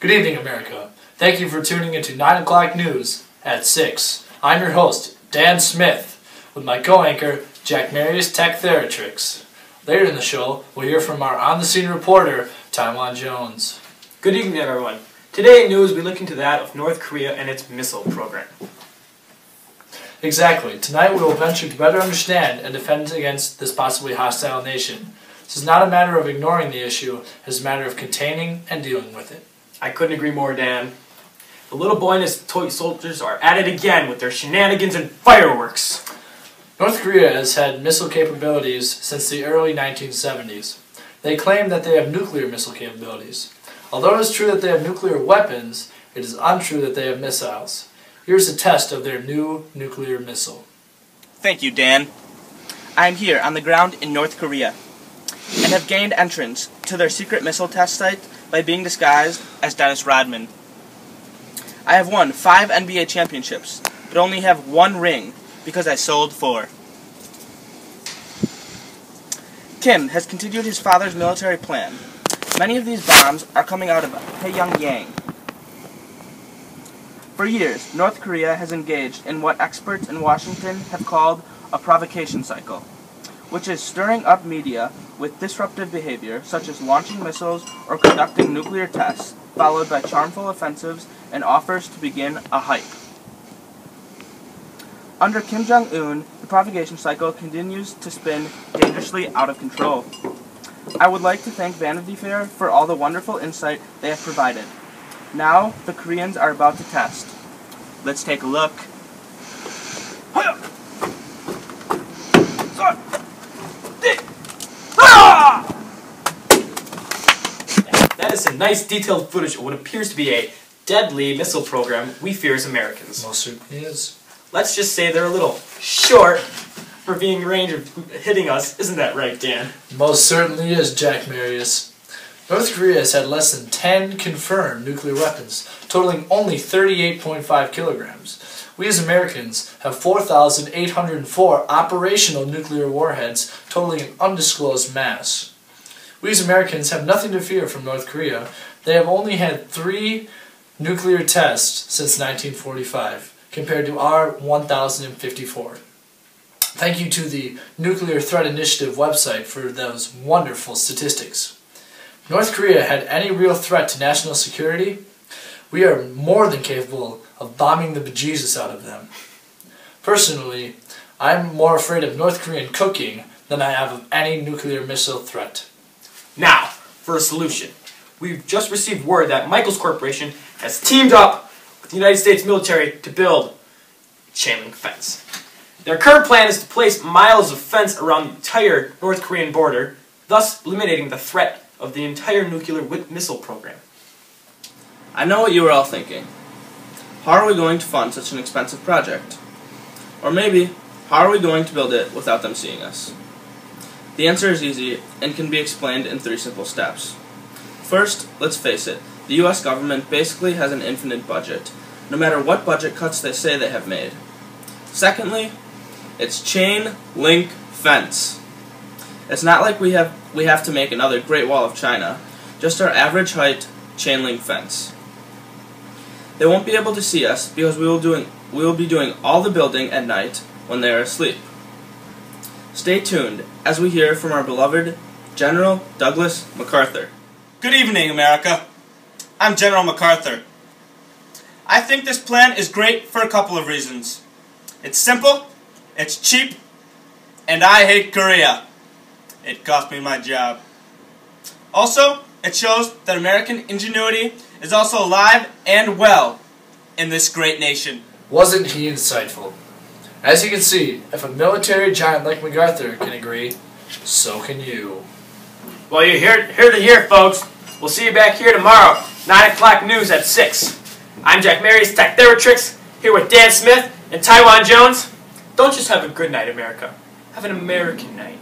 Good evening, America. Thank you for tuning into 9 o'clock news at 6. I'm your host, Dan Smith, with my co-anchor, Jack Marius Tech Theratrix. Later in the show, we'll hear from our on-the-scene reporter, Taiwan Jones. Good evening, everyone. Today in news, we look into that of North Korea and its missile program. Exactly. Tonight we will venture to better understand and defend against this possibly hostile nation. This is not a matter of ignoring the issue, it is a matter of containing and dealing with it. I couldn't agree more, Dan. The little boy and his toy soldiers are at it again with their shenanigans and fireworks. North Korea has had missile capabilities since the early 1970s. They claim that they have nuclear missile capabilities. Although it is true that they have nuclear weapons, it is untrue that they have missiles. Here's a test of their new nuclear missile. Thank you, Dan. I am here on the ground in North Korea and have gained entrance to their secret missile test site by being disguised as Dennis Rodman. I have won 5 NBA championships, but only have 1 ring because I sold 4. Kim has continued his father's military plan. Many of these bombs are coming out of Pyongyang. For years, North Korea has engaged in what experts in Washington have called a provocation cycle, which is stirring up media with disruptive behavior such as launching missiles or conducting nuclear tests, followed by charmful offensives and offers to begin a hype. Under Kim Jong-un, the provocation cycle continues to spin dangerously out of control. I would like to thank Vanity Fair for all the wonderful insight they have provided. Now, the Koreans are about to test. Let's take a look. That is some nice detailed footage of what appears to be a deadly missile program we fear as Americans. Most certainly is. Let's just say they're a little short for being in range of hitting us. Isn't that right, Dan? Most certainly is, Jack Marius. North Korea has had less than 10 confirmed nuclear weapons, totaling only 38.5 kilograms. We as Americans have 4,804 operational nuclear warheads, totaling an undisclosed mass. We as Americans have nothing to fear from North Korea. They have only had 3 nuclear tests since 1945, compared to our 1,054. Thank you to the Nuclear Threat Initiative website for those wonderful statistics. If North Korea had any real threat to national security, we are more than capable of bombing the bejesus out of them. Personally, I'm more afraid of North Korean cooking than I have of any nuclear missile threat. Now, for a solution. We've just received word that Michaels Corporation has teamed up with the United States military to build a chain link fence. Their current plan is to place miles of fence around the entire North Korean border, thus eliminating the threat of the entire nuclear missile program. I know what you were all thinking. How are we going to fund such an expensive project? Or maybe, how are we going to build it without them seeing us? The answer is easy and can be explained in 3 simple steps. First, let's face it, the US government basically has an infinite budget, no matter what budget cuts they say they have made. Secondly, it's chain link fence. It's not like we have to make another Great Wall of China, just our average height chain link fence. They won't be able to see us because we will be doing all the building at night when they are asleep. Stay tuned as we hear from our beloved General Douglas MacArthur. Good evening, America. I'm General MacArthur. I think this plan is great for a couple of reasons. It's simple, it's cheap, and I hate Korea. It cost me my job. Also, it shows that American ingenuity is also alive and well in this great nation. Wasn't he insightful? As you can see, if a military giant like MacArthur can agree, so can you. Well, you're here to hear, folks. We'll see you back here tomorrow, 9 o'clock news at 6. I'm Jack Marius Tech Theratrix, here with Dan Smith and Taiwan Jones. Don't just have a good night, America. Have an American night.